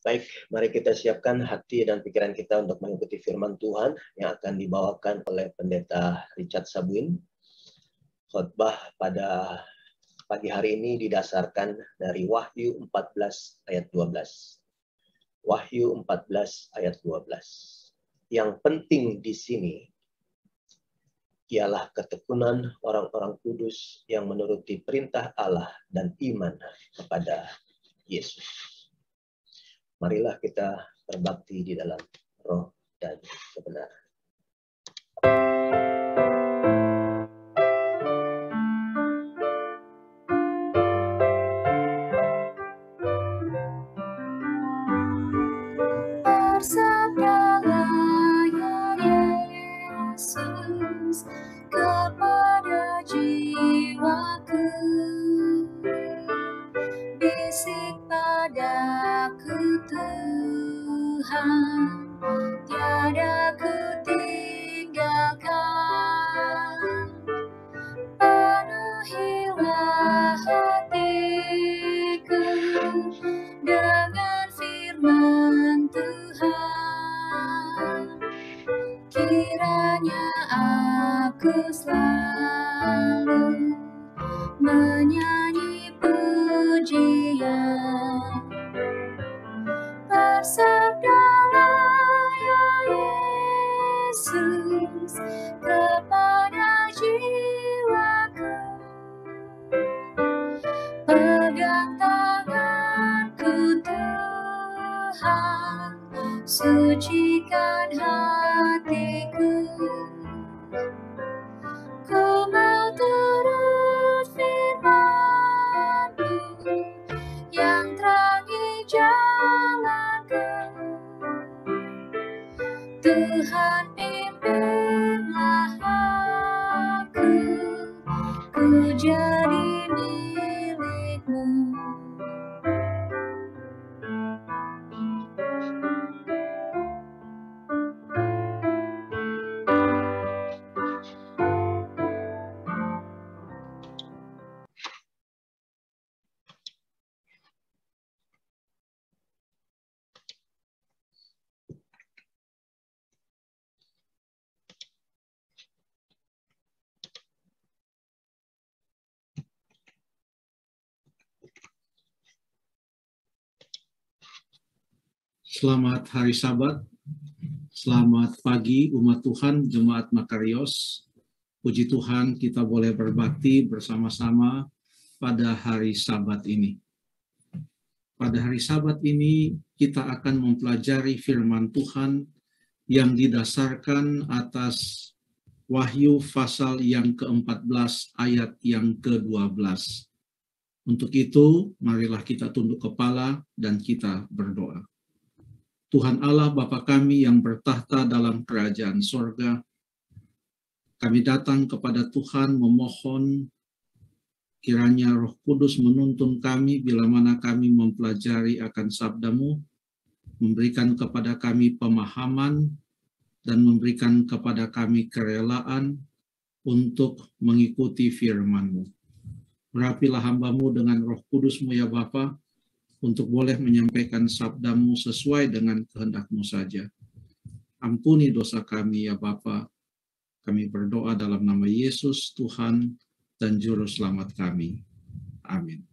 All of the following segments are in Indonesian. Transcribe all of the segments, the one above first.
Baik, mari kita siapkan hati dan pikiran kita untuk mengikuti firman Tuhan yang akan dibawakan oleh Pendeta Richard Sabuin. Khotbah pada pagi hari ini didasarkan dari Wahyu 14 ayat 12. Wahyu 14 ayat 12. Yang penting di sini ialah ketekunan orang-orang kudus yang menuruti perintah Allah dan iman kepada Yesus. Marilah kita berbakti di dalam roh dan kebenaran. Bersabdalah ya Yesus kepada jiwaku, bisik padaku Tuhan, tiada kutinggalkan. Penuhilah hatiku dengan firman Tuhan, kiranya aku selalu menyanyi pujian. Bersabdalah ya Yesus kepada jiwaku, pegang tanganku Tuhan, sucikan hatiku. Ku mau turut firman-Mu yang terangi jalanku. Tuhan pimpinlah aku, ku jadi milik-Mu. Selamat hari Sabat, selamat pagi umat Tuhan, Jemaat Makarios. Puji Tuhan kita boleh berbakti bersama-sama pada hari Sabat ini. Pada hari Sabat ini kita akan mempelajari firman Tuhan yang didasarkan atas Wahyu pasal yang ke-14 ayat yang ke-12. Untuk itu, marilah kita tunduk kepala dan kita berdoa. Tuhan Allah Bapa kami yang bertahta dalam kerajaan sorga, kami datang kepada Tuhan memohon kiranya Roh Kudus menuntun kami bila mana kami mempelajari akan sabda-Mu, memberikan kepada kami pemahaman dan memberikan kepada kami kerelaan untuk mengikuti firman-Mu. Urapilah hamba-Mu dengan Roh Kudus-Mu ya Bapa, untuk boleh menyampaikan sabda-Mu sesuai dengan kehendak-Mu saja. Ampuni dosa kami ya Bapa. Kami berdoa dalam nama Yesus, Tuhan dan Juru Selamat kami. Amin.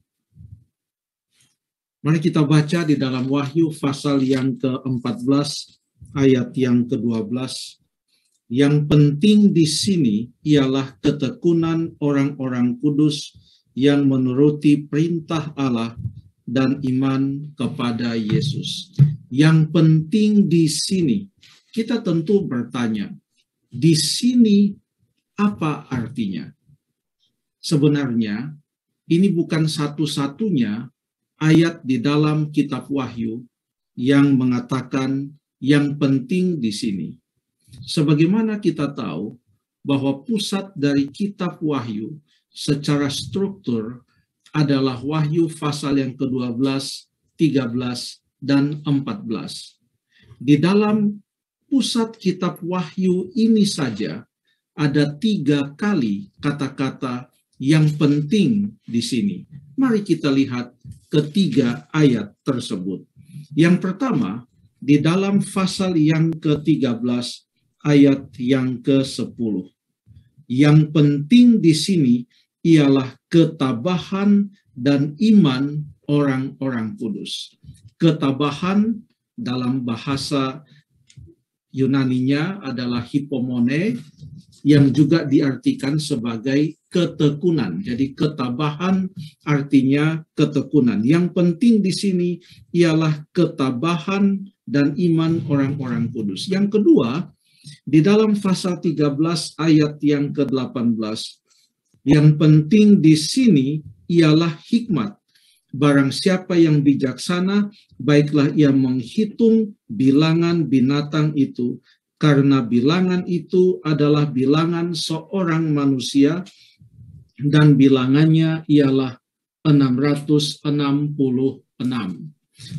Mari kita baca di dalam Wahyu pasal yang ke-14 ayat yang ke-12. Yang penting di sini ialah ketekunan orang-orang kudus yang menuruti perintah Allah dan iman kepada Yesus. Yang penting di sini, kita tentu bertanya, di sini apa artinya? Sebenarnya, ini bukan satu-satunya ayat di dalam kitab Wahyu yang mengatakan yang penting di sini. Sebagaimana kita tahu bahwa pusat dari kitab Wahyu secara struktur adalah Wahyu pasal yang ke-12, 13, dan 14. Di dalam pusat kitab Wahyu ini saja ada 3 kali kata-kata yang penting di sini. Mari kita lihat ketiga ayat tersebut. Yang pertama, di dalam pasal yang ke-13 ayat yang ke-10. Yang penting di sini ialah ketabahan dan iman orang-orang kudus. Ketabahan dalam bahasa Yunaninya adalah hypomone, yang juga diartikan sebagai ketekunan. Jadi ketabahan artinya ketekunan. Yang penting di sini ialah ketabahan dan iman orang-orang kudus. Yang kedua, di dalam pasal 13 ayat yang ke-18, yang penting di sini ialah hikmat. Barang siapa yang bijaksana, baiklah ia menghitung bilangan binatang itu, karena bilangan itu adalah bilangan seorang manusia, dan bilangannya ialah 666.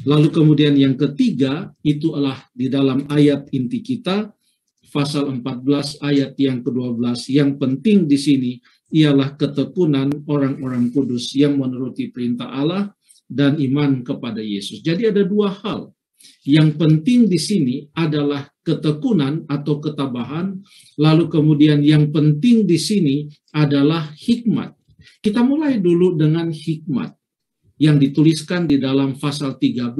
Lalu kemudian yang ketiga, itu adalah di dalam ayat inti kita, pasal 14 ayat yang ke-12. Yang penting di sini ialah ketekunan orang-orang kudus yang menuruti perintah Allah dan iman kepada Yesus. Jadi ada dua hal. Yang penting di sini adalah ketekunan atau ketabahan, lalu kemudian yang penting di sini adalah hikmat. Kita mulai dulu dengan hikmat yang dituliskan di dalam pasal 13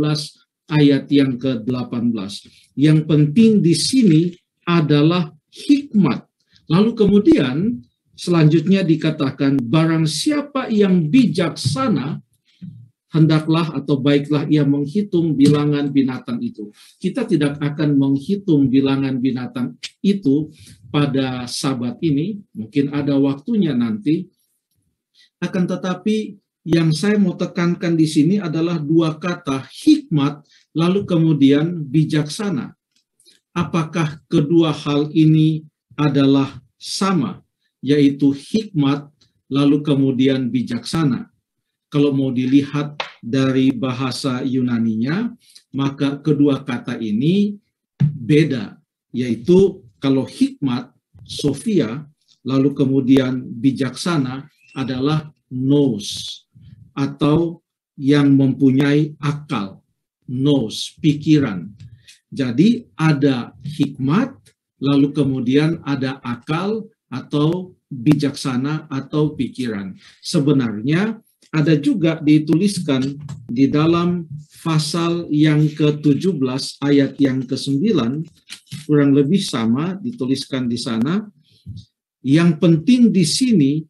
ayat yang ke-18. Yang penting di sini adalah hikmat. Lalu kemudian selanjutnya dikatakan, barang siapa yang bijaksana, hendaklah atau baiklah ia menghitung bilangan binatang itu. Kita tidak akan menghitung bilangan binatang itu pada Sabat ini, mungkin ada waktunya nanti. Akan tetapi yang saya mau tekankan di sini adalah dua kata, hikmat, lalu kemudian bijaksana. Apakah kedua hal ini adalah sama? Yaitu hikmat, lalu kemudian bijaksana. Kalau mau dilihat dari bahasa Yunaninya, maka kedua kata ini beda. Yaitu kalau hikmat, Sophia, lalu kemudian bijaksana adalah nous, atau yang mempunyai akal, nous, pikiran. Jadi ada hikmat, lalu kemudian ada akal, atau bijaksana atau pikiran. Sebenarnya ada juga dituliskan di dalam pasal yang ke-17 ayat yang ke-9, kurang lebih sama dituliskan di sana. Yang penting di sini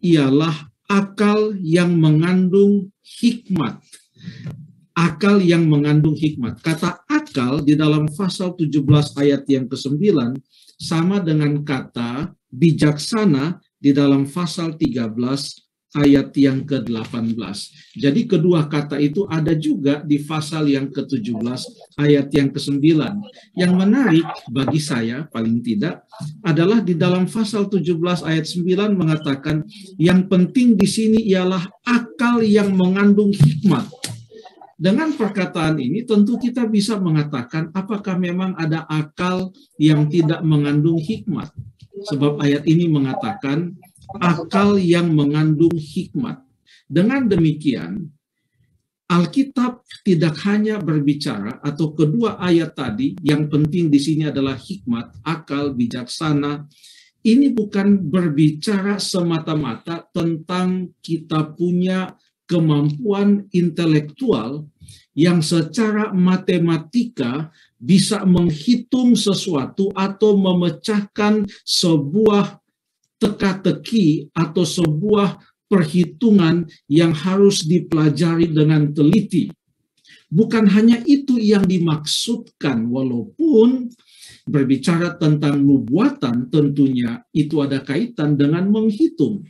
ialah akal yang mengandung hikmat. Akal yang mengandung hikmat. Kata akal di dalam pasal 17 ayat yang ke-9 sama dengan kata bijaksana di dalam pasal 13 ayat yang ke-18. Jadi kedua kata itu ada juga di pasal yang ke-17 ayat yang ke-9. Yang menarik bagi saya paling tidak adalah di dalam pasal 17 ayat 9 mengatakan yang penting di sini ialah akal yang mengandung hikmat. Dengan perkataan ini tentu kita bisa mengatakan apakah memang ada akal yang tidak mengandung hikmat. Sebab ayat ini mengatakan akal yang mengandung hikmat. Dengan demikian, Alkitab tidak hanya berbicara, atau kedua ayat tadi, yang penting di sini adalah hikmat, akal, bijaksana. Ini bukan berbicara semata-mata tentang kita punya kemampuan intelektual yang secara matematika bisa menghitung sesuatu atau memecahkan sebuah teka-teki atau sebuah perhitungan yang harus dipelajari dengan teliti. Bukan hanya itu yang dimaksudkan, walaupun berbicara tentang nubuatan tentunya itu ada kaitan dengan menghitung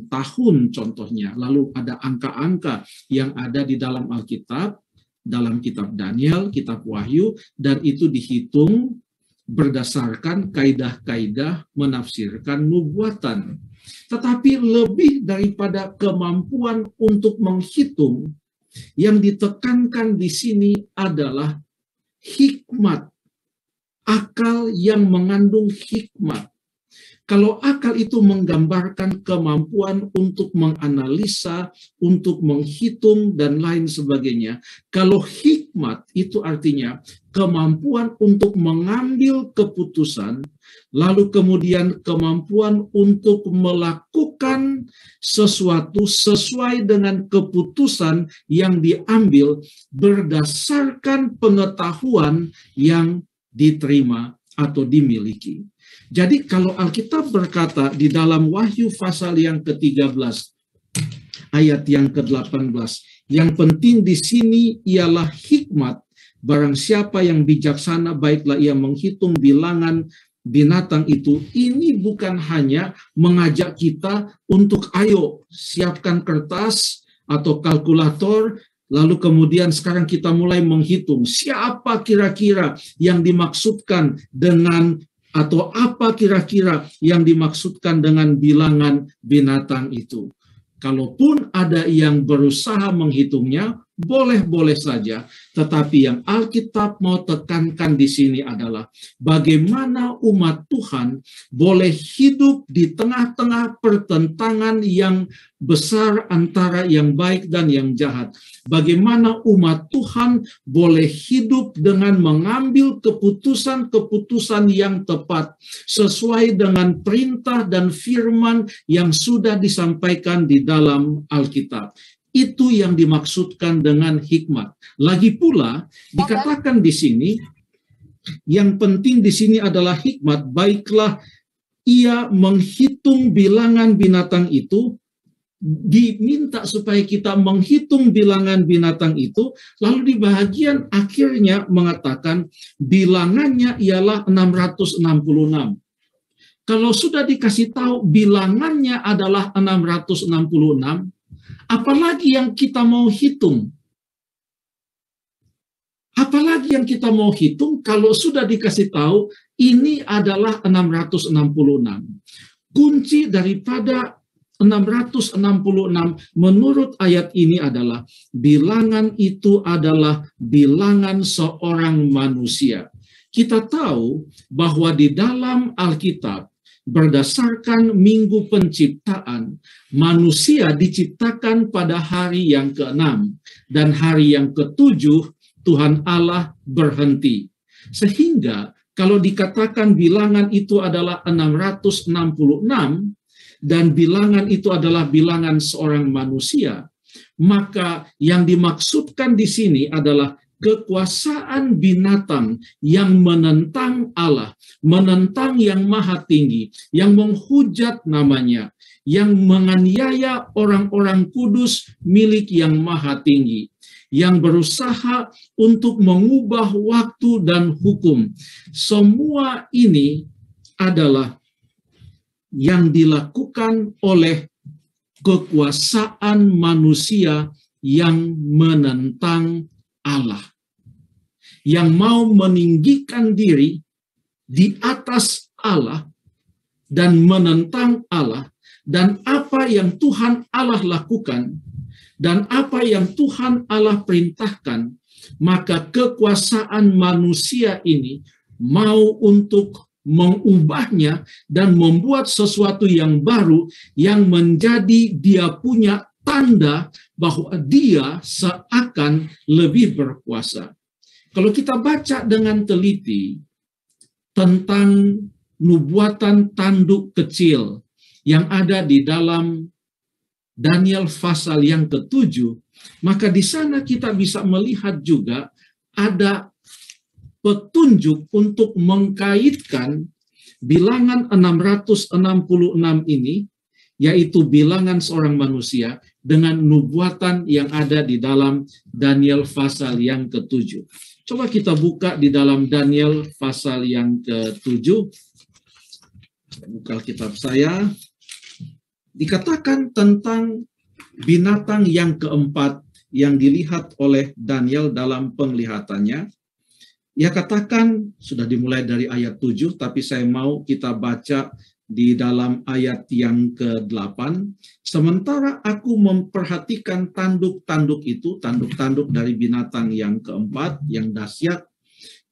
tahun contohnya. Lalu ada angka-angka yang ada di dalam Alkitab, dalam kitab Daniel, kitab Wahyu, dan itu dihitung berdasarkan kaidah-kaidah menafsirkan nubuatan. Tetapi lebih daripada kemampuan untuk menghitung, yang ditekankan di sini adalah hikmat, akal yang mengandung hikmat. Kalau akal itu menggambarkan kemampuan untuk menganalisa, untuk menghitung, dan lain sebagainya. Kalau hikmat hikmat itu artinya kemampuan untuk mengambil keputusan, lalu kemudian kemampuan untuk melakukan sesuatu sesuai dengan keputusan yang diambil berdasarkan pengetahuan yang diterima atau dimiliki. Jadi kalau Alkitab berkata di dalam Wahyu pasal yang ke-13 ayat yang ke-18, yang penting di sini ialah hikmat. Barang siapa yang bijaksana, baiklah ia menghitung bilangan binatang itu. Ini bukan hanya mengajak kita untuk ayo siapkan kertas atau kalkulator, lalu kemudian sekarang kita mulai menghitung siapa kira-kira yang dimaksudkan dengan, atau apa kira-kira yang dimaksudkan dengan bilangan binatang itu. Kalaupun ada yang berusaha menghitungnya, boleh-boleh saja. Tetapi yang Alkitab mau tekankan di sini adalah bagaimana umat Tuhan boleh hidup di tengah-tengah pertentangan yang besar antara yang baik dan yang jahat. Bagaimana umat Tuhan boleh hidup dengan mengambil keputusan-keputusan yang tepat sesuai dengan perintah dan firman yang sudah disampaikan di dalam Alkitab. Itu yang dimaksudkan dengan hikmat. Lagi pula dikatakan di sini, yang penting di sini adalah hikmat. Baiklah ia menghitung bilangan binatang itu, diminta supaya kita menghitung bilangan binatang itu, lalu di bagian akhirnya mengatakan bilangannya ialah 666. Kalau sudah dikasih tahu bilangannya adalah 666, apalagi yang kita mau hitung? Apalagi yang kita mau hitung kalau sudah dikasih tahu ini adalah 666. Kunci daripada 666 menurut ayat ini adalah bilangan itu adalah bilangan seorang manusia. Kita tahu bahwa di dalam Alkitab berdasarkan Minggu Penciptaan, manusia diciptakan pada hari yang ke-6 dan hari yang ke-7 Tuhan Allah berhenti. Sehingga kalau dikatakan bilangan itu adalah 666 dan bilangan itu adalah bilangan seorang manusia, maka yang dimaksudkan di sini adalah kekuasaan binatang yang menentang Allah, menentang yang maha tinggi, yang menghujat namanya, yang menganiaya orang-orang kudus milik yang maha tinggi, yang berusaha untuk mengubah waktu dan hukum. Semua ini adalah yang dilakukan oleh kekuasaan manusia yang menentang Allah, yang mau meninggikan diri di atas Allah dan menentang Allah, dan apa yang Tuhan Allah lakukan dan apa yang Tuhan Allah perintahkan, maka kekuasaan manusia ini mau untuk mengubahnya dan membuat sesuatu yang baru yang menjadi dia punya tanda bahwa dia seakan lebih berkuasa. Kalau kita baca dengan teliti tentang nubuatan tanduk kecil yang ada di dalam Daniel pasal yang ke-7, maka di sana kita bisa melihat juga ada petunjuk untuk mengkaitkan bilangan 666 ini, yaitu bilangan seorang manusia, dengan nubuatan yang ada di dalam Daniel pasal yang ke-7. Coba kita buka di dalam Daniel pasal yang ke-7. Buka kitab saya. Dikatakan tentang binatang yang keempat yang dilihat oleh Daniel dalam penglihatannya. Ia katakan, sudah dimulai dari ayat 7, tapi saya mau kita baca di dalam ayat yang ke-8. Sementara aku memperhatikan tanduk-tanduk itu, tanduk-tanduk dari binatang yang keempat, yang dahsyat,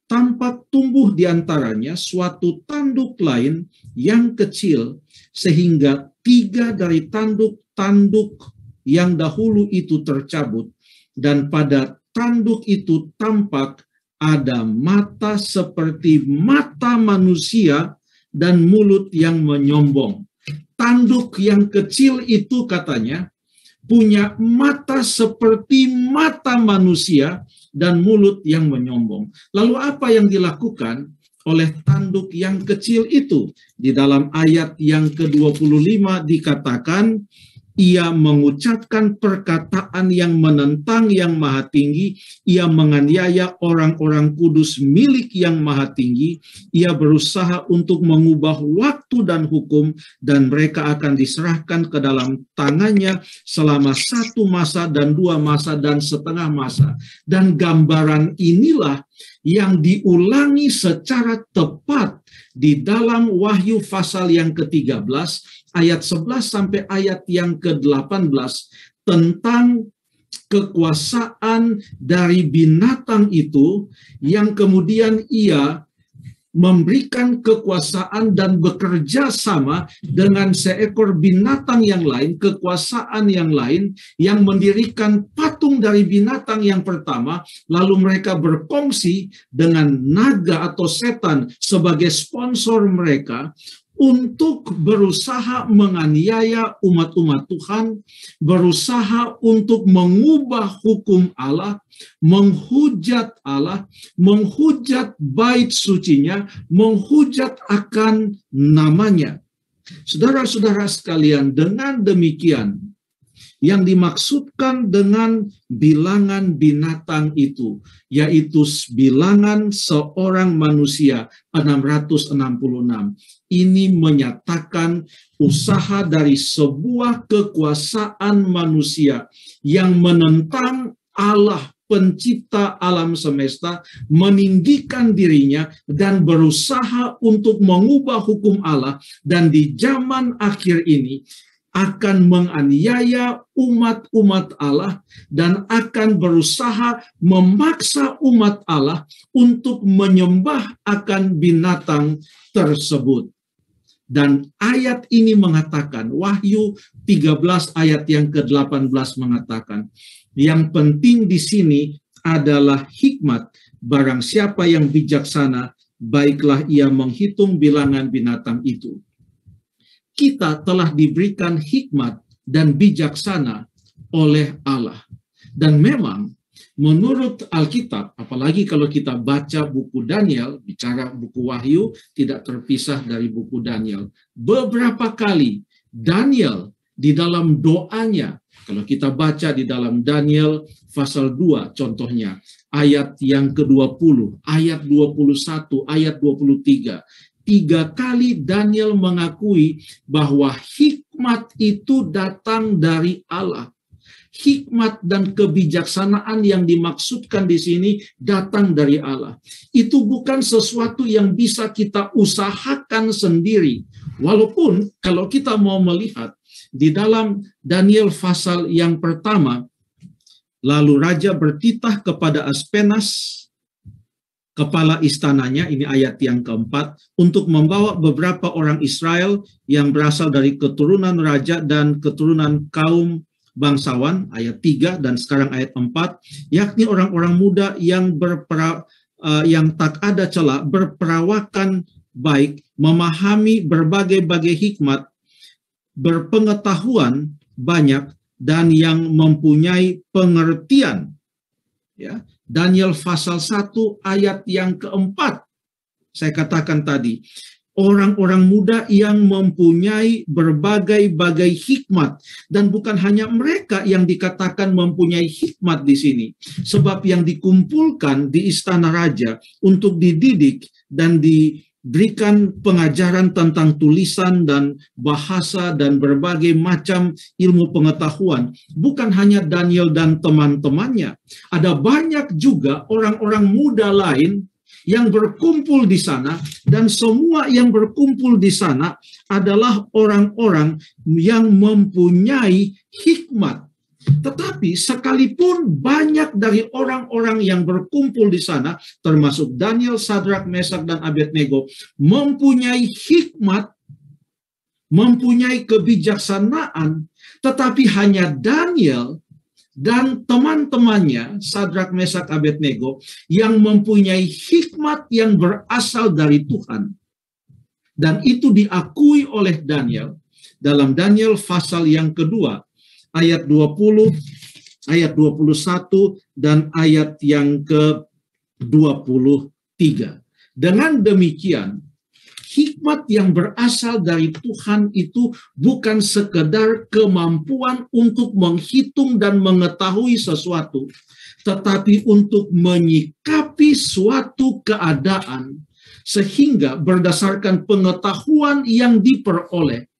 tampak tumbuh di antaranya suatu tanduk lain yang kecil, sehingga 3 dari tanduk-tanduk yang dahulu itu tercabut, dan pada tanduk itu tampak ada mata seperti mata manusia dan mulut yang menyombong. Tanduk yang kecil itu katanya punya mata seperti mata manusia dan mulut yang menyombong. Lalu apa yang dilakukan oleh tanduk yang kecil itu? Di dalam ayat yang ke-25 dikatakan, ia mengucapkan perkataan yang menentang yang maha tinggi, ia menganiaya orang-orang kudus milik yang maha tinggi, ia berusaha untuk mengubah waktu dan hukum, dan mereka akan diserahkan ke dalam tangannya selama 1 masa dan 2 masa dan setengah masa. Dan gambaran inilah yang diulangi secara tepat di dalam Wahyu pasal yang ke-13, ayat 11 sampai ayat yang ke-18 tentang kekuasaan dari binatang itu yang kemudian ia memberikan kekuasaan dan bekerja sama dengan seekor binatang yang lain, kekuasaan yang lain, yang mendirikan patung dari binatang yang pertama, lalu mereka berkongsi dengan naga atau setan sebagai sponsor mereka, untuk berusaha menganiaya umat-umat Tuhan, berusaha untuk mengubah hukum Allah, menghujat Allah, menghujat bait sucinya, menghujat akan namanya. Saudara-saudara sekalian, dengan demikian, yang dimaksudkan dengan bilangan binatang itu, yaitu bilangan seorang manusia 666. Ini menyatakan usaha dari sebuah kekuasaan manusia yang menentang Allah pencipta alam semesta, meninggikan dirinya dan berusaha untuk mengubah hukum Allah, dan di zaman akhir ini akan menganiaya umat-umat Allah dan akan berusaha memaksa umat Allah untuk menyembah akan binatang tersebut. Dan ayat ini mengatakan, Wahyu 13 ayat yang ke-18 mengatakan, yang penting di sini adalah hikmat. Barang siapa yang bijaksana, baiklah ia menghitung bilangan binatang itu. Kita telah diberikan hikmat dan bijaksana oleh Allah. Dan memang menurut Alkitab, apalagi kalau kita baca buku Daniel, bicara buku Wahyu tidak terpisah dari buku Daniel. Beberapa kali Daniel di dalam doanya, kalau kita baca di dalam Daniel pasal 2 contohnya, ayat yang ke-20, ayat 21, ayat 23, 3 kali Daniel mengakui bahwa hikmat itu datang dari Allah. Hikmat dan kebijaksanaan yang dimaksudkan di sini datang dari Allah. Itu bukan sesuatu yang bisa kita usahakan sendiri. Walaupun kalau kita mau melihat di dalam Daniel pasal yang pertama, lalu raja bertitah kepada Aspenas, kepala istananya, ini ayat yang keempat, untuk membawa beberapa orang Israel yang berasal dari keturunan raja dan keturunan kaum bangsawan, ayat 3 dan sekarang ayat 4, yakni orang-orang muda yang yang tak ada celah, berperawakan baik, memahami berbagai-bagai hikmat, berpengetahuan banyak, dan yang mempunyai pengertian. Ya, Daniel pasal 1 ayat yang keempat, saya katakan tadi, orang-orang muda yang mempunyai berbagai-bagai hikmat, dan bukan hanya mereka yang dikatakan mempunyai hikmat di sini, sebab yang dikumpulkan di istana raja untuk dididik dan diberikan pengajaran tentang tulisan dan bahasa dan berbagai macam ilmu pengetahuan. Bukan hanya Daniel dan teman-temannya. Ada banyak juga orang-orang muda lain yang berkumpul di sana, dan semua yang berkumpul di sana adalah orang-orang yang mempunyai hikmat. Tetapi sekalipun banyak dari orang-orang yang berkumpul di sana, termasuk Daniel, Sadrak, Mesak, dan Abednego, mempunyai hikmat, mempunyai kebijaksanaan, tetapi hanya Daniel dan teman-temannya, Sadrak, Mesak, Abednego, yang mempunyai hikmat yang berasal dari Tuhan. Dan itu diakui oleh Daniel dalam Daniel pasal yang kedua, ayat 20, ayat 21, dan ayat yang ke-23. Dengan demikian, hikmat yang berasal dari Tuhan itu bukan sekedar kemampuan untuk menghitung dan mengetahui sesuatu, tetapi untuk menyikapi suatu keadaan sehingga berdasarkan pengetahuan yang diperoleh,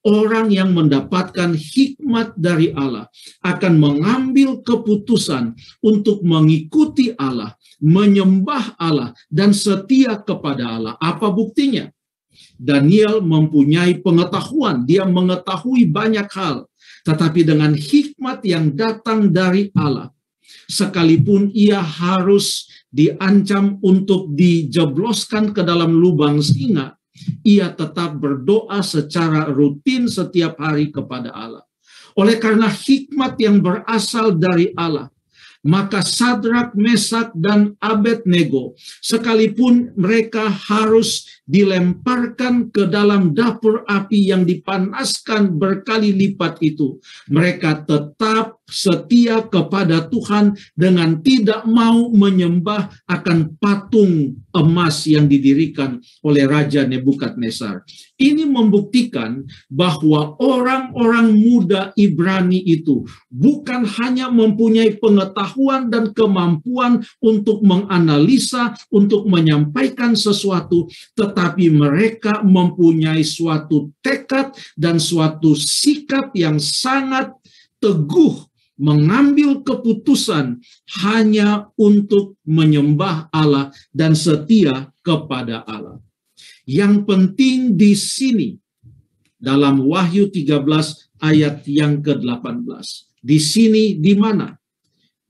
orang yang mendapatkan hikmat dari Allah akan mengambil keputusan untuk mengikuti Allah, menyembah Allah, dan setia kepada Allah. Apa buktinya? Daniel mempunyai pengetahuan, dia mengetahui banyak hal, tetapi dengan hikmat yang datang dari Allah, sekalipun ia harus diancam untuk dijebloskan ke dalam lubang singa, ia tetap berdoa secara rutin setiap hari kepada Allah. Oleh karena hikmat yang berasal dari Allah, maka Sadrak, Mesak, dan Abednego, sekalipun mereka harus dilemparkan ke dalam dapur api yang dipanaskan berkali lipat itu, mereka tetap setia kepada Tuhan dengan tidak mau menyembah akan patung emas yang didirikan oleh Raja Nebukadnezar. Ini membuktikan bahwa orang-orang muda Ibrani itu bukan hanya mempunyai pengetahuan dan kemampuan untuk menganalisa, untuk menyampaikan sesuatu, tetapi mereka mempunyai suatu tekad dan suatu sikap yang sangat teguh mengambil keputusan hanya untuk menyembah Allah dan setia kepada Allah. Yang penting di sini dalam Wahyu 13 ayat yang ke-18. Di sini di mana?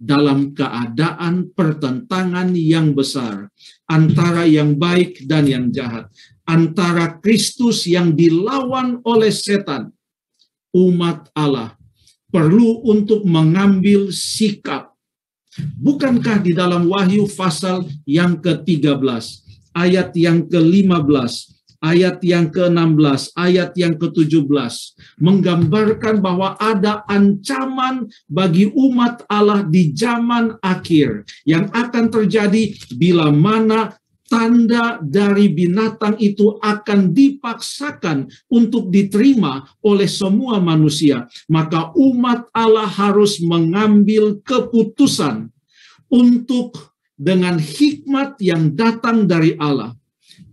Dalam keadaan pertentangan yang besar antara yang baik dan yang jahat, antara Kristus yang dilawan oleh setan, umat Allah perlu untuk mengambil sikap. Bukankah di dalam Wahyu pasal yang ke-13, ayat yang ke-15, ayat yang ke-16, ayat yang ke-17, menggambarkan bahwa ada ancaman bagi umat Allah di zaman akhir yang akan terjadi bila mana tanda dari binatang itu akan dipaksakan untuk diterima oleh semua manusia. Maka umat Allah harus mengambil keputusan untuk dengan hikmat yang datang dari Allah,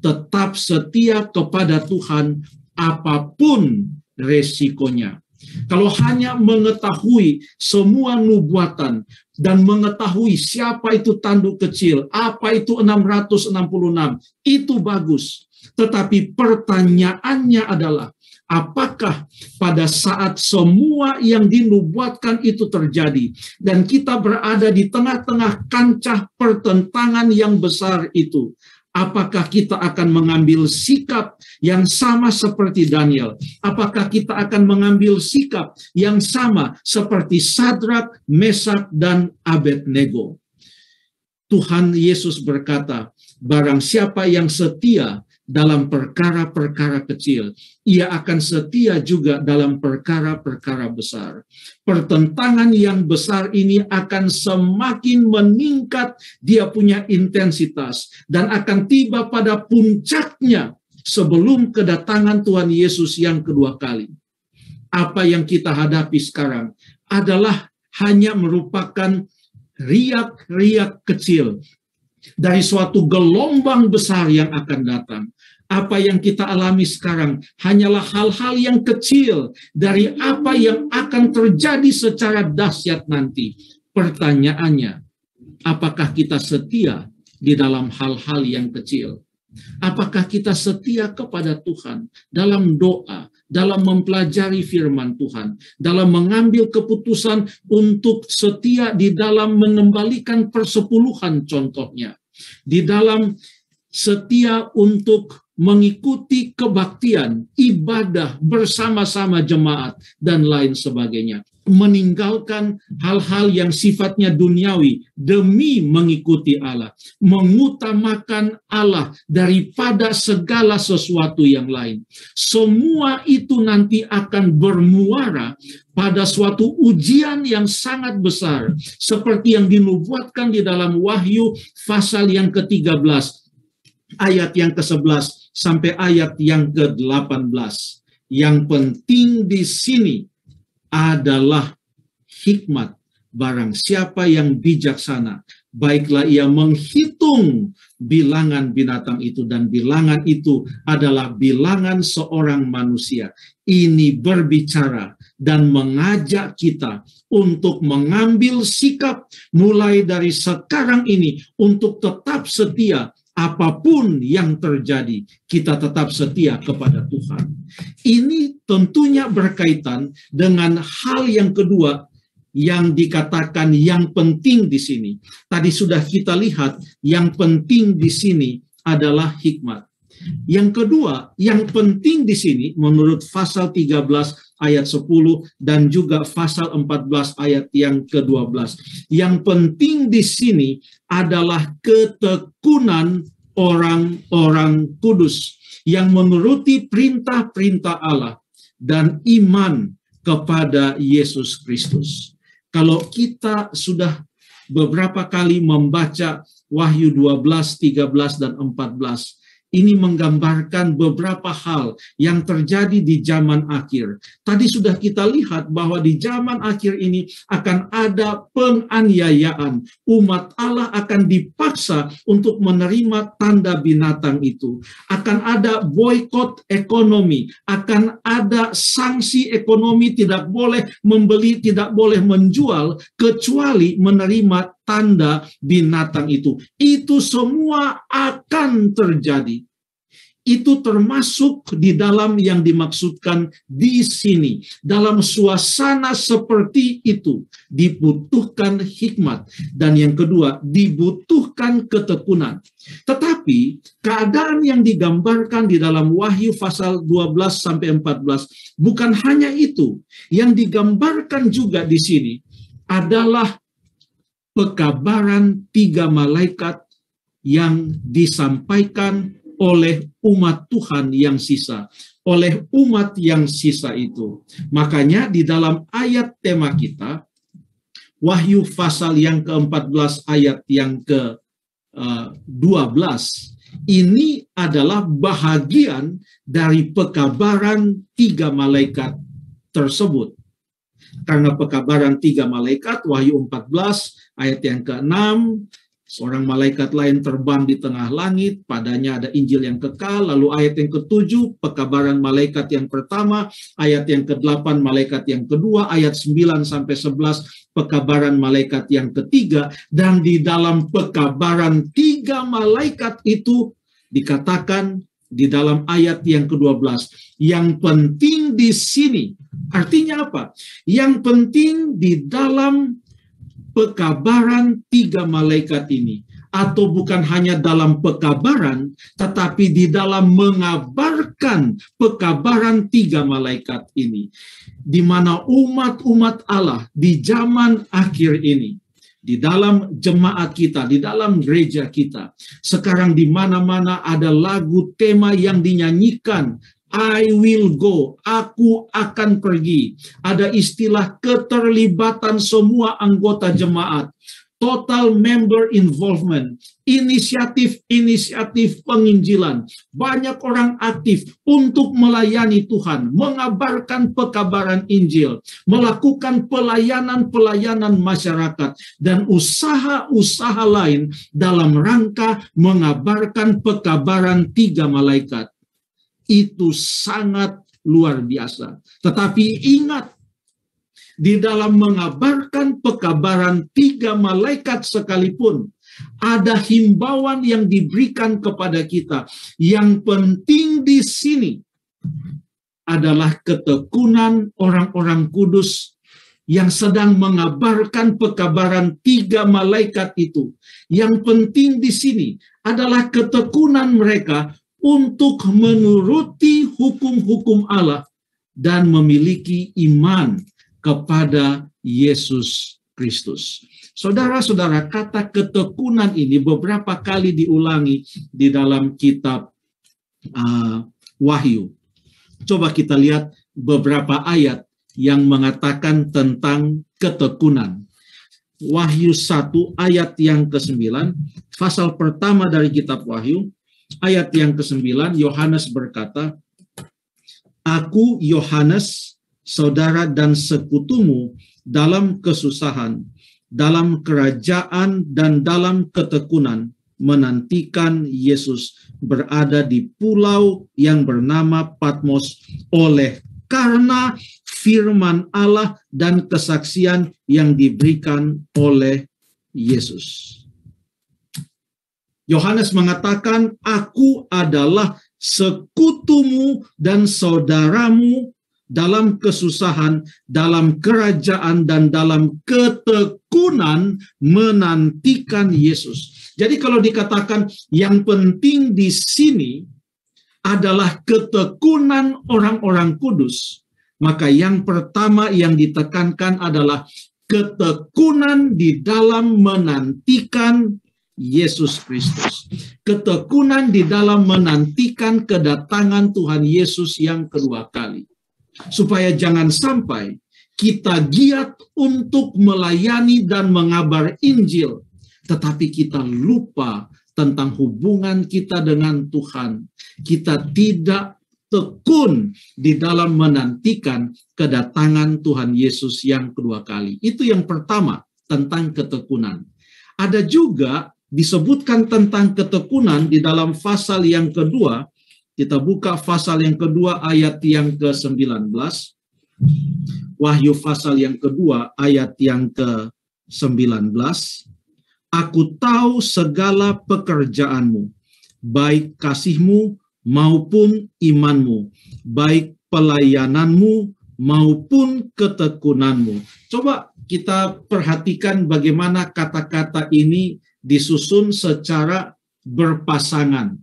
tetap setia kepada Tuhan apapun resikonya. Kalau hanya mengetahui semua nubuatan dan mengetahui siapa itu tanduk kecil, apa itu 666, itu bagus. Tetapi pertanyaannya adalah, apakah pada saat semua yang dinubuatkan itu terjadi dan kita berada di tengah-tengah kancah pertentangan yang besar itu, apakah kita akan mengambil sikap yang sama seperti Daniel? Apakah kita akan mengambil sikap yang sama seperti Sadrak, Mesak, dan Abednego? Tuhan Yesus berkata, barang siapa yang setia dalam perkara-perkara kecil, ia akan setia juga dalam perkara-perkara besar. Pertentangan yang besar ini akan semakin meningkat, dia punya intensitas, dan akan tiba pada puncaknya sebelum kedatangan Tuhan Yesus yang kedua kali. Apa yang kita hadapi sekarang adalah hanya merupakan riak-riak kecil dari suatu gelombang besar yang akan datang. Apa yang kita alami sekarang hanyalah hal-hal yang kecil dari apa yang akan terjadi secara dahsyat nanti. Pertanyaannya, apakah kita setia di dalam hal-hal yang kecil? Apakah kita setia kepada Tuhan dalam doa, dalam mempelajari firman Tuhan, dalam mengambil keputusan untuk setia di dalam mengembalikan persepuluhan contohnya, di dalam setia untuk mengikuti kebaktian, ibadah bersama-sama jemaat, dan lain sebagainya. meninggalkan hal-hal yang sifatnya duniawi demi mengikuti Allah, mengutamakan Allah daripada segala sesuatu yang lain. Semua itu nanti akan bermuara pada suatu ujian yang sangat besar, seperti yang dinubuatkan di dalam Wahyu pasal yang ke-13, ayat yang ke-11 sampai ayat yang ke-18. Yang penting di sini adalah hikmat. Barang siapa yang bijaksana, baiklah ia menghitung bilangan binatang itu, dan bilangan itu adalah bilangan seorang manusia. Ini berbicara dan mengajak kita untuk mengambil sikap mulai dari sekarang ini untuk tetap setia. Apapun yang terjadi, kita tetap setia kepada Tuhan. Ini tentunya berkaitan dengan hal yang kedua yang dikatakan yang penting di sini. Tadi sudah kita lihat yang penting di sini adalah hikmat. Yang kedua, yang penting di sini menurut pasal 13 ayat 10 dan juga pasal 14 ayat yang ke-12. Yang penting di sini adalah ketekunan orang-orang kudus yang menuruti perintah-perintah Allah dan iman kepada Yesus Kristus. Kalau kita sudah beberapa kali membaca Wahyu 12, 13, dan 14, ini menggambarkan beberapa hal yang terjadi di zaman akhir. Tadi sudah kita lihat bahwa di zaman akhir ini akan ada penganiayaan. Umat Allah akan dipaksa untuk menerima tanda binatang itu. Akan ada boikot ekonomi. Akan ada sanksi ekonomi, tidak boleh membeli, tidak boleh menjual, kecuali menerima tanda binatang itu. Itu semua akan terjadi. Itu termasuk di dalam yang dimaksudkan di sini. Dalam suasana seperti itu dibutuhkan hikmat. Dan yang kedua, dibutuhkan ketekunan. Tetapi keadaan yang digambarkan di dalam Wahyu pasal 12 sampai 14 bukan hanya itu. Yang digambarkan juga di sini adalah pekabaran 3 malaikat yang disampaikan oleh umat Tuhan yang sisa, oleh umat yang sisa itu. Makanya di dalam ayat tema kita, Wahyu pasal yang ke-14 ayat yang ke-12, ini adalah bahagian dari pekabaran 3 malaikat tersebut. Karena pekabaran 3 malaikat, Wahyu 14 ayat yang ke-6, seorang malaikat lain terbang di tengah langit, padanya ada Injil yang kekal. Lalu ayat yang ke-7, pekabaran malaikat yang pertama. Ayat yang ke-8, malaikat yang kedua. Ayat 9 sampai 11, pekabaran malaikat yang ketiga. Dan di dalam pekabaran 3 malaikat itu dikatakan di dalam ayat yang ke-12, yang penting di sini, artinya apa? Yang penting di dalam pekabaran 3 malaikat ini, atau bukan hanya dalam pekabaran, tetapi di dalam mengabarkan pekabaran 3 malaikat ini, di mana umat-umat Allah di zaman akhir ini, di dalam jemaat kita, di dalam gereja kita, sekarang di mana-mana ada lagu tema yang dinyanyikan, I will go, aku akan pergi. Ada istilah keterlibatan semua anggota jemaat, total member involvement, inisiatif penginjilan. Banyak orang aktif untuk melayani Tuhan, mengabarkan pekabaran Injil, melakukan pelayanan masyarakat, dan usaha-usaha lain dalam rangka mengabarkan pekabaran 3 malaikat. Itu sangat luar biasa. Tetapi ingat, di dalam mengabarkan pekabaran 3 malaikat sekalipun, ada himbauan yang diberikan kepada kita. Yang penting di sini adalah ketekunan orang-orang kudus yang sedang mengabarkan pekabaran 3 malaikat itu. Yang penting di sini adalah ketekunan mereka untuk menuruti hukum-hukum Allah dan memiliki iman kepada Yesus Kristus. Saudara-saudara, kata ketekunan ini beberapa kali diulangi di dalam kitab Wahyu. Coba kita lihat beberapa ayat yang mengatakan tentang ketekunan. Wahyu 1 ayat yang ke-9, pasal pertama dari kitab Wahyu, ayat yang ke-9, Yohanes berkata, "Aku Yohanes, saudara dan sekutumu dalam kesusahan, dalam kerajaan dan dalam ketekunan, menantikan Yesus berada di pulau yang bernama Patmos oleh karena firman Allah dan kesaksian yang diberikan oleh Yesus." Yohanes mengatakan, "Aku adalah sekutumu dan saudaramu dalam kesusahan, dalam kerajaan, dan dalam ketekunan menantikan Yesus." Jadi kalau dikatakan yang penting di sini adalah ketekunan orang-orang kudus, maka yang pertama yang ditekankan adalah ketekunan di dalam menantikan Yesus Kristus. Ketekunan di dalam menantikan kedatangan Tuhan Yesus yang kedua kali. Supaya jangan sampai kita giat untuk melayani dan mengabar Injil, tetapi kita lupa tentang hubungan kita dengan Tuhan. Kita tidak tekun di dalam menantikan kedatangan Tuhan Yesus yang kedua kali. Itu yang pertama, tentang ketekunan. Ada juga disebutkan tentang ketekunan di dalam pasal yang kedua. Kita buka pasal yang kedua ayat yang ke-19. Wahyu pasal yang kedua ayat yang ke-19. "Aku tahu segala pekerjaanmu, baik kasihmu maupun imanmu, baik pelayananmu maupun ketekunanmu." Coba kita perhatikan bagaimana kata-kata ini disusun secara berpasangan.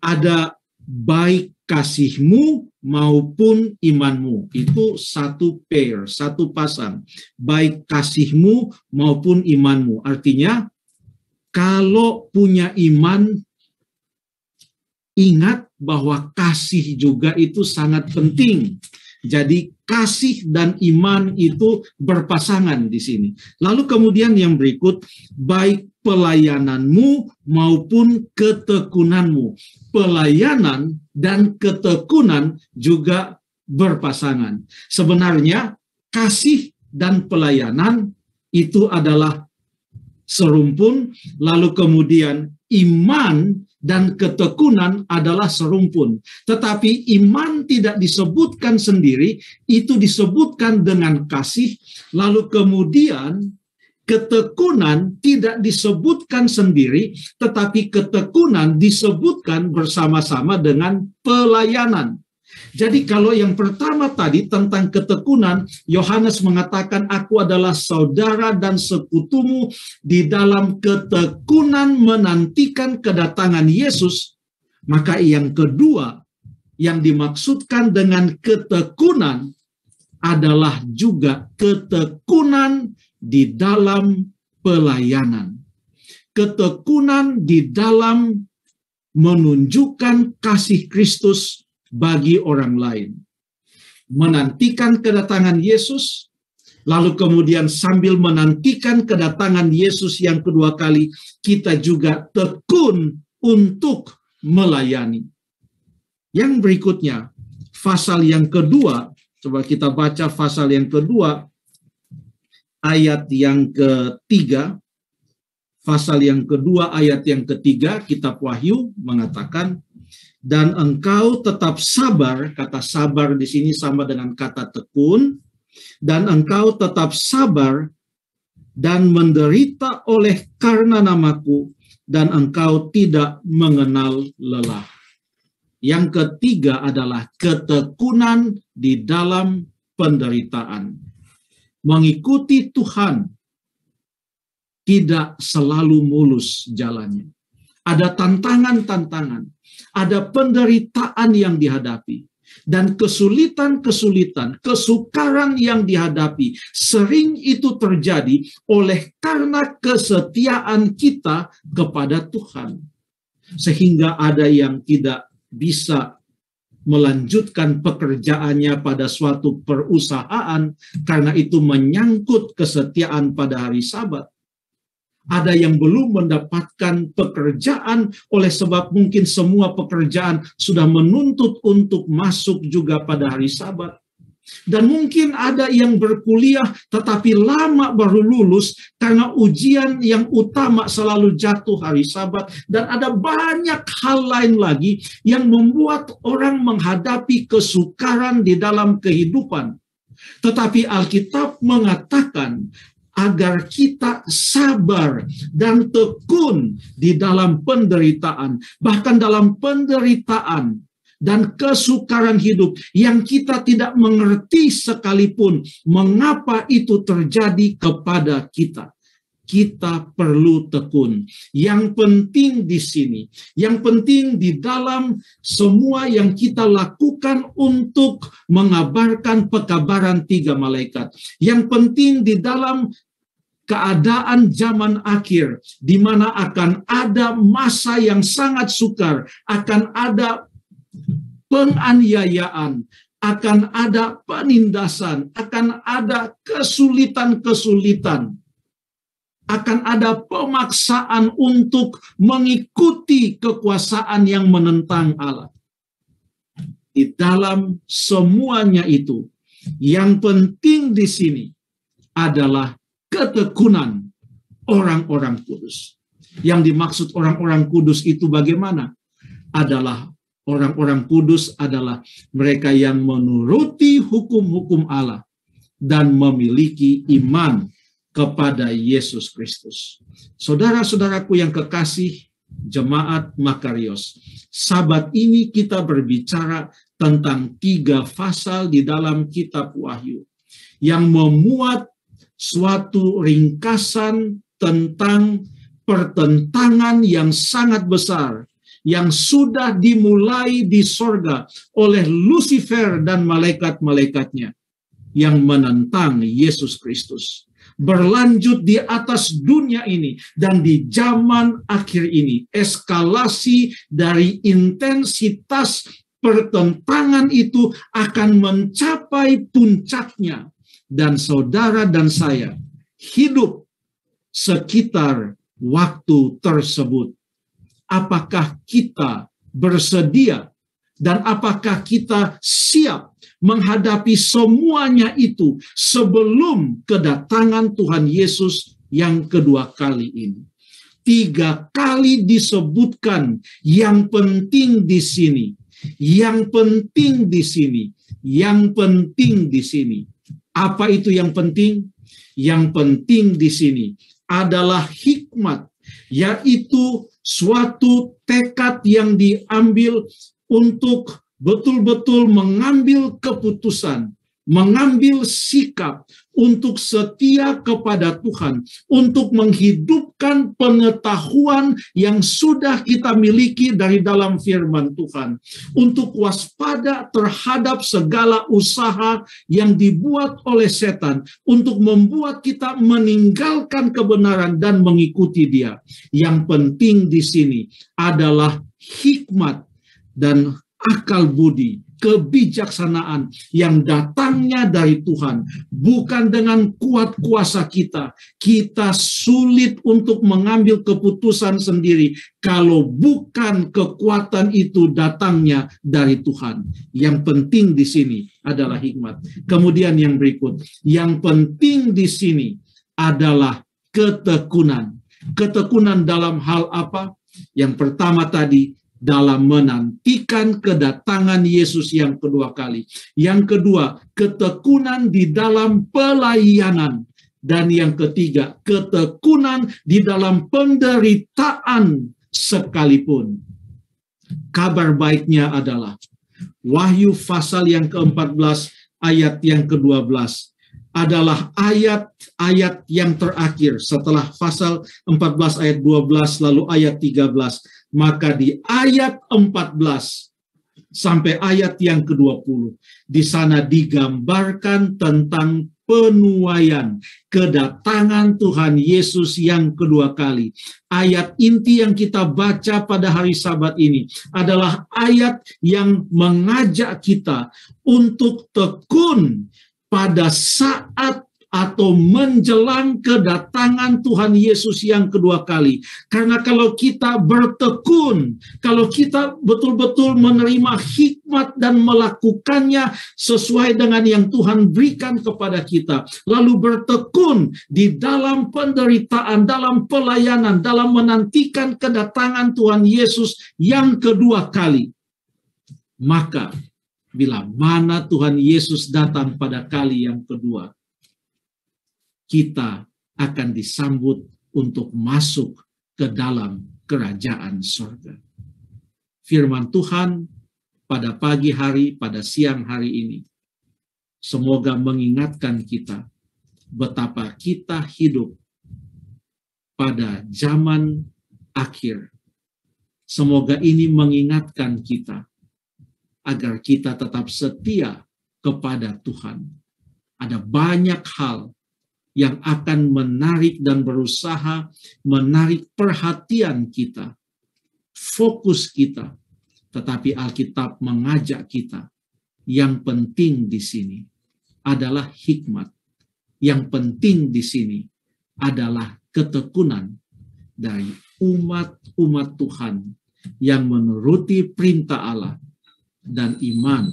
Ada baik kasihmu maupun imanmu. Itu satu pair, satu pasang. Baik kasihmu maupun imanmu. Artinya, kalau punya iman, ingat bahwa kasih juga itu sangat penting. Jadi kasih dan iman itu berpasangan di sini. Lalu kemudian yang berikut, baik pelayananmu maupun ketekunanmu. Pelayanan dan ketekunan juga berpasangan. Sebenarnya kasih dan pelayanan itu adalah serumpun, lalu kemudian iman dan ketekunan adalah serumpun. Tetapi iman tidak disebutkan sendiri, itu disebutkan dengan kasih, lalu kemudian ketekunan tidak disebutkan sendiri, tetapi ketekunan disebutkan bersama-sama dengan pelayanan. Jadi kalau yang pertama tadi tentang ketekunan, Yohanes mengatakan, "Aku adalah saudara dan sekutumu di dalam ketekunan menantikan kedatangan Yesus." Maka yang kedua yang dimaksudkan dengan ketekunan adalah juga ketekunan di dalam pelayanan. Ketekunan di dalam menunjukkan kasih Kristus bagi orang lain. Menantikan kedatangan Yesus, lalu kemudian sambil menantikan kedatangan Yesus yang kedua kali, kita juga tekun untuk melayani. Yang berikutnya, pasal yang kedua, coba kita baca pasal yang kedua, ayat yang ketiga. Pasal yang kedua, ayat yang ketiga, kitab Wahyu mengatakan, "Dan engkau tetap sabar," kata sabar di sini sama dengan kata tekun, "dan engkau tetap sabar dan menderita oleh karena namaku, dan engkau tidak mengenal lelah." Yang ketiga adalah ketekunan di dalam penderitaan. Mengikuti Tuhan tidak selalu mulus jalannya. Ada tantangan-tantangan, ada penderitaan yang dihadapi. Dan kesulitan-kesulitan, kesukaran yang dihadapi, sering itu terjadi oleh karena kesetiaan kita kepada Tuhan. Sehingga ada yang tidak bisa melanjutkan pekerjaannya pada suatu perusahaan karena itu menyangkut kesetiaan pada hari Sabat. Ada yang belum mendapatkan pekerjaan oleh sebab mungkin semua pekerjaan sudah menuntut untuk masuk juga pada hari Sabat. Dan mungkin ada yang berkuliah tetapi lama baru lulus karena ujian yang utama selalu jatuh hari Sabat. Dan ada banyak hal lain lagi yang membuat orang menghadapi kesukaran di dalam kehidupan. Tetapi Alkitab mengatakan agar kita sabar dan tekun di dalam penderitaan. Bahkan dalam penderitaan dan kesukaran hidup yang kita tidak mengerti sekalipun mengapa itu terjadi kepada kita. Kita perlu tekun. Yang penting di sini, yang penting di dalam semua yang kita lakukan untuk mengabarkan pekabaran 3 malaikat. Yang penting di dalam keadaan zaman akhir, di mana akan ada masa yang sangat sukar, akan ada penganiayaan, akan ada penindasan, akan ada kesulitan-kesulitan, akan ada pemaksaan untuk mengikuti kekuasaan yang menentang Allah. Di dalam semuanya itu, yang penting di sini adalah ketekunan orang-orang kudus. Yang dimaksud orang-orang kudus itu bagaimana? Adalah orang-orang kudus adalah mereka yang menuruti hukum-hukum Allah dan memiliki iman kepada Yesus Kristus. Saudara-saudaraku yang kekasih, jemaat Makarios, Sabat ini kita berbicara tentang 3 pasal di dalam kitab Wahyu yang memuat suatu ringkasan tentang pertentangan yang sangat besar yang sudah dimulai di sorga oleh Lucifer dan malaikat-malaikatnya yang menentang Yesus Kristus. Berlanjut di atas dunia ini dan di zaman akhir ini, eskalasi dari intensitas pertentangan itu akan mencapai puncaknya. Dan saudara dan saya hidup sekitar waktu tersebut. Apakah kita bersedia dan apakah kita siap menghadapi semuanya itu sebelum kedatangan Tuhan Yesus yang kedua kali ini? 3 kali disebutkan yang penting di sini, yang penting di sini, yang penting di sini. Apa itu yang penting? Yang penting di sini adalah hikmat, yaitu suatu tekad yang diambil untuk betul-betul mengambil keputusan, mengambil sikap untuk setia kepada Tuhan, untuk menghidupkan pengetahuan yang sudah kita miliki dari dalam firman Tuhan, untuk waspada terhadap segala usaha yang dibuat oleh setan, untuk membuat kita meninggalkan kebenaran dan mengikuti dia. Yang penting di sini adalah hikmat dan akal budi, kebijaksanaan yang datangnya dari Tuhan, bukan dengan kuat kuasa kita. Kita sulit untuk mengambil keputusan sendiri kalau bukan kekuatan itu datangnya dari Tuhan. Yang penting di sini adalah hikmat. Kemudian yang berikut, yang penting di sini adalah ketekunan. Ketekunan dalam hal apa? Yang pertama tadi, dalam menantikan kedatangan Yesus yang kedua kali. Yang kedua, ketekunan di dalam pelayanan. Dan yang ketiga, ketekunan di dalam penderitaan sekalipun. Kabar baiknya adalah Wahyu pasal yang ke-14 ayat yang ke-12 adalah ayat-ayat yang terakhir setelah pasal 14 ayat 12 lalu ayat 13. Maka di ayat 14 sampai ayat yang ke-20. Di sana digambarkan tentang penuaian kedatangan Tuhan Yesus yang kedua kali. Ayat inti yang kita baca pada hari Sabat ini adalah ayat yang mengajak kita untuk tekun pada saat atau menjelang kedatangan Tuhan Yesus yang kedua kali. Karena kalau kita bertekun, kalau kita betul-betul menerima hikmat dan melakukannya sesuai dengan yang Tuhan berikan kepada kita, lalu bertekun di dalam penderitaan, dalam pelayanan, dalam menantikan kedatangan Tuhan Yesus yang kedua kali, maka bila mana Tuhan Yesus datang pada kali yang kedua, kita akan disambut untuk masuk ke dalam kerajaan surga. Firman Tuhan pada pagi hari, pada siang hari ini, semoga mengingatkan kita betapa kita hidup pada zaman akhir. Semoga ini mengingatkan kita agar kita tetap setia kepada Tuhan. Ada banyak hal yang akan menarik dan berusaha menarik perhatian kita, fokus kita. Tetapi Alkitab mengajak kita, yang penting di sini adalah hikmat. Yang penting di sini adalah ketekunan dari umat-umat Tuhan yang menuruti perintah Allah dan iman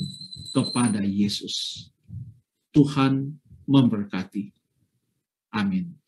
kepada Yesus. Tuhan memberkati. Amin.